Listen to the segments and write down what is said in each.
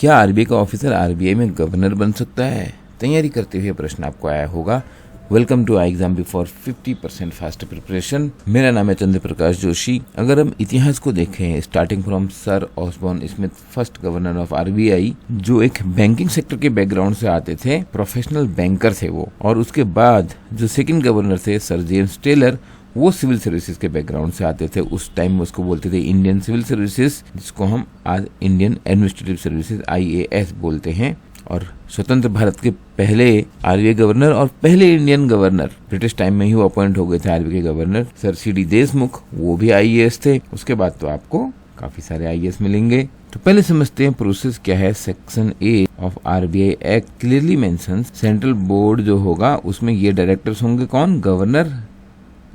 क्या आरबीआई का officer RBI में गवर्नर बन सकता है? तैयारी करते हुए प्रश्न आपको आया होगा। Welcome to I exam before 50% fast preparation. मेरा नाम है चंद्र प्रकाश जोशी। अगर हम इतिहास को देखें, starting from Sir Osborne Smith, first governor of RBI, जो एक बैंकिंग सेक्टर के बैकग्राउंड से आते थे, प्रोफेशनल बैंकर थे वो, और उसके बाद जो सेकंड गवर्नर थे सर जेम्स टेलर, वो सिविल सर्विसेज के बैकग्राउंड से आते थे। उस टाइम में उसको बोलते थे इंडियन सिविल सर्विसेज, जिसको हम आज इंडियन एडमिनिस्ट्रेटिव सर्विसेज IAS बोलते हैं। और स्वतंत्र भारत के पहले आरबीआई गवर्नर और पहले इंडियन गवर्नर ब्रिटिश टाइम में ही वो अपॉइंट हो गए थे आरबीआई के गवर्नर, सर CD देशमुख, वो भी IAS थे। उसके बाद तो आपको काफी सारे IAS मिलेंगे। तो पहले समझते हैं प्रोसेस क्या है। Section 8 of RBI act clearly mentions central board जो होगा उसमें ये डायरेक्टर्स होंगे कौन? गवर्नर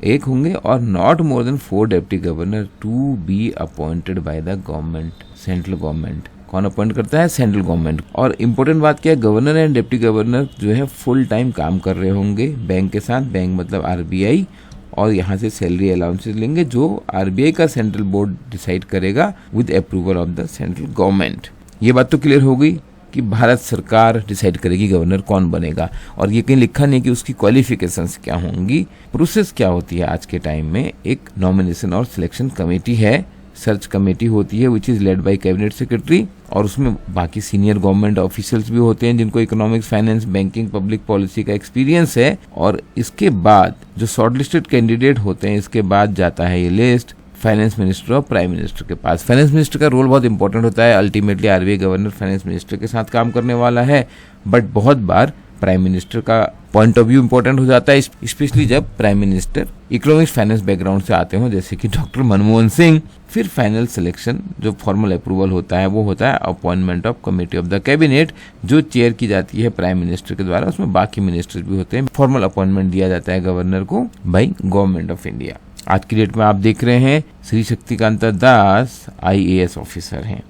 एक होंगे और not more than 4 deputy governor to be appointed by the government, central government. कौन अपॉइंट करता है? Central government. और इम्पोर्टेंट बात क्या है, गवर्नर एंड डिप्टी गवर्नर जो है फुल टाइम काम कर रहे होंगे बैंक के साथ, बैंक मतलब आरबीआई, और यहाँ से सैलरी अलाउंसेस लेंगे जो आरबीआई का सेंट्रल बोर्ड डिसाइड करेगा with approval of the central government. ये बात तो क्लियर हो गई कि भारत सरकार डिसाइड करेगी गवर्नर कौन बनेगा, और ये कहीं लिखा नहीं कि उसकी क्वालिफिकेशंस क्या होंगी। प्रोसेस क्या होती है आज के टाइम में? एक नॉमिनेशन और सिलेक्शन कमेटी है, सर्च कमेटी होती है which is led by cabinet secretary, और उसमें बाकी सीनियर गवर्नमेंट ऑफिशियल्स भी होते हैं जिनको economics, finance, banking, public policy का एक्सपीरियंस है। और इसके बाद जो शॉर्टलिस्टेड कैंडिडेट होते हैं, इसके बाद जाता है ये लिस्ट फाइनेंस मिनिस्टर और प्राइम मिनिस्टर के पास। फाइनेंस मिनिस्टर का रोल बहुत इंपॉर्टेंट होता है। Ultimately RBI governor finance minister के साथ काम करने वाला है, बट बहुत बार प्राइम मिनिस्टर का पॉइंट ऑफ व्यू इंपॉर्टेंट हो जाता है, स्पेशली जब prime minister economics finance background से आते हो, जैसे कि डॉक्टर मनमोहन सिंह। फिर फाइनल सिलेक्शन जो फॉर्मल अप्रूवल होता है वो होता है appointment of committee of the cabinet, जो चेयर की जाती है प्राइम मिनिस्टर के द्वारा। उसमें बाकी मिनिस्टर भी होते हैं। फॉर्मल अपॉइंटमेंट दिया जाता है गवर्नर को बाई गवर्नमेंट ऑफ इंडिया। आज की डेट में आप देख रहे हैं श्री शक्तिकांता दास IAS ऑफिसर हैं,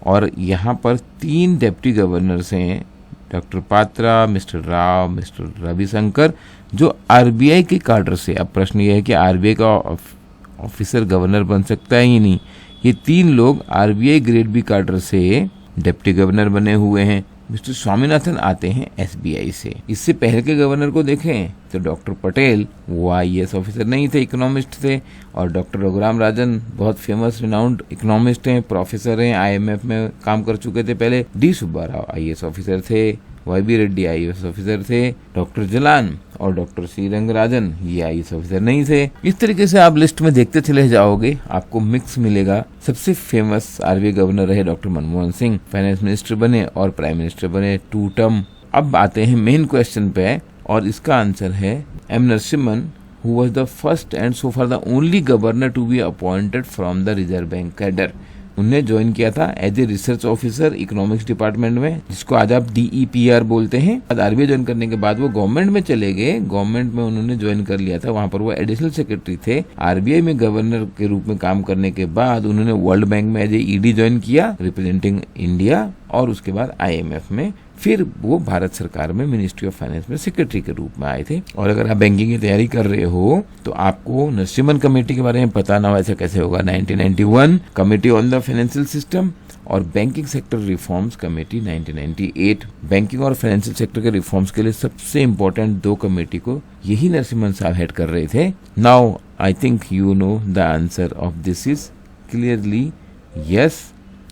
और यहाँ पर 3 डेप्टी गवर्नर्स हैं, doctor Patra, mister Rao, mister Ravishankar, जो आरबीआई के कार्डर से। अब प्रश्न ये है कि आरबीआई का ऑफिसर गवर्नर बन सकता है ही नहीं। ये 3 लोग आरबीआई ग्रेड बी कार्डर से डिप्टी गवर्नर बने हुए हैं। मिस्टर स्वामीनाथन आते हैं SBI से। इससे पहले के गवर्नर को देखें तो डॉक्टर पटेल, वो IAS ऑफिसर नहीं थे, इकोनॉमिस्ट थे। और डॉक्टर रघुराम राजन बहुत फेमस रिनाउंड इकोनॉमिस्ट हैं, प्रोफेसर हैं, IMF में काम कर चुके थे पहले। D सुब्बाराव IAS ऑफिसर थे, YB रेड्डी IAS ऑफिसर थे, डॉक्टर जलान और डॉक्टर श्रीरंगराजन ये IAS ऑफिसर नहीं थे। इस तरीके से आप लिस्ट में देखते चले जाओगे, आपको मिक्स मिलेगा। सबसे फेमस आरबीआई गवर्नर रहे doctor Manmohan Singh, finance minister बने और प्राइम मिनिस्टर बने 2 टर्म। अब आते हैं मेन क्वेश्चन पे, और इसका आंसर है M Narasimhan, who was the first and so far the only governor to be appointed from the Reserve Bank cadre। उनने ज्वाइन किया था as a research officer economics department में, जिसको आज आप DEPR बोलते हैं। आरबीआई ज्वाइन करने के बाद वो गवर्नमेंट में चले गए, गवर्नमेंट में उन्होंने ज्वाइन कर लिया था। वहां पर वो एडिशनल सेक्रेटरी थे। आरबीआई में गवर्नर के रूप में काम करने के बाद उन्होंने वर्ल्ड बैंक में एज ए ED ज्वाइन किया, रिप्रेजेंटिंग इंडिया, और उसके बाद IMF में। फिर वो भारत सरकार में मिनिस्ट्री ऑफ फाइनेंस में सेक्रेटरी के रूप में आए थे। और अगर आप बैंकिंग की तैयारी कर रहे हो तो आपको नरसिम्हन कमेटी के बारे में पता ना हो ऐसा कैसे होगा। 1991 committee on the financial system और banking sector reforms committee 1998। Banking और फाइनेंशियल सेक्टर के रिफॉर्म्स के लिए सबसे इम्पोर्टेंट 2 कमेटी को यही नरसिम्हन साहब हेड कर रहे थे। Now I think you know the answer of this is clearly yes.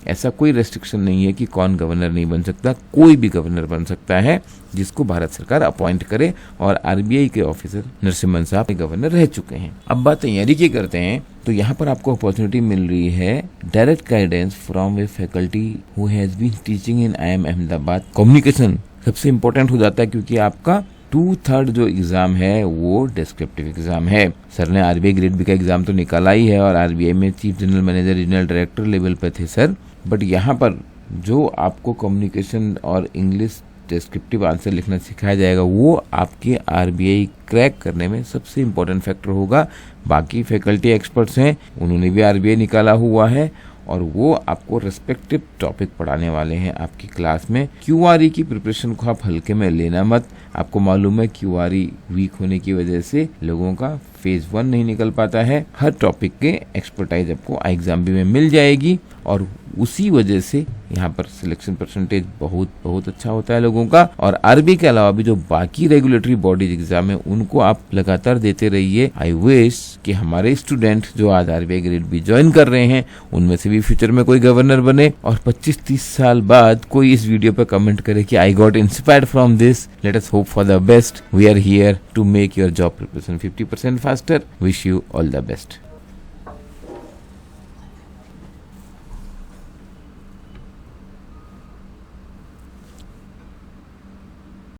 ऐसा कोई रेस्ट्रिक्शन नहीं है कि कौन गवर्नर नहीं बन सकता, कोई भी गवर्नर बन सकता है जिसको भारत सरकार अपॉइंट करे, और आरबीआई के ऑफिसर नरसिम्हन साहब गवर्नर रह चुके हैं। अब बात तैयारी की करते हैं, तो यहाँ पर आपको अपॉर्चुनिटी मिल रही है direct guidance from a faculty who has been teaching in IIM Ahmedabad. Communication सबसे इंपॉर्टेंट हो जाता है, क्योंकि आपका 2/3 जो एग्जाम है वो डिस्क्रिप्टिव एग्जाम है। सर ने आरबीआई ग्रेड बी का एग्जाम तो निकाला ही है, और आरबीआई में chief general manager, regional director level पे थे सर, बट यहाँ पर जो आपको कम्युनिकेशन और इंग्लिश डिस्क्रिप्टिव आंसर लिखना सिखाया जाएगा वो आपके आरबीआई क्रैक करने में सबसे इम्पोर्टेंट फैक्टर होगा। बाकी फैकल्टी एक्सपर्ट्स हैं, उन्होंने भी आरबीआई निकाला हुआ है, और वो आपको रेस्पेक्टिव टॉपिक पढ़ाने वाले हैं आपकी क्लास में। क्यूआरई की प्रिपरेशन को आप हल्के में लेना मत। आपको मालूम है क्यूआरई वीक होने की वजह से लोगों का फेज 1 नहीं निकल पाता है। हर टॉपिक के एक्सपर्टाइज आपको एग्जाम भी में मिल जाएगी, और उसी वजह से यहाँ पर सिलेक्शन परसेंटेज बहुत अच्छा होता है लोगों का। और आरबीआई के अलावा भी जो बाकी रेगुलेटरी बॉडीज एग्जाम है उनको आप लगातार देते रहिए। आई विश कि हमारे स्टूडेंट जो आज आरबीआई ग्रेड बी ज्वाइन कर रहे हैं उनमें से भी फ्यूचर में कोई गवर्नर बने और 25-30 साल बाद कोई इस वीडियो पर कमेंट करे कि I got inspired from this. Let us hope for the best. We are here to make your job preparation 50% faster. Wish you all the best.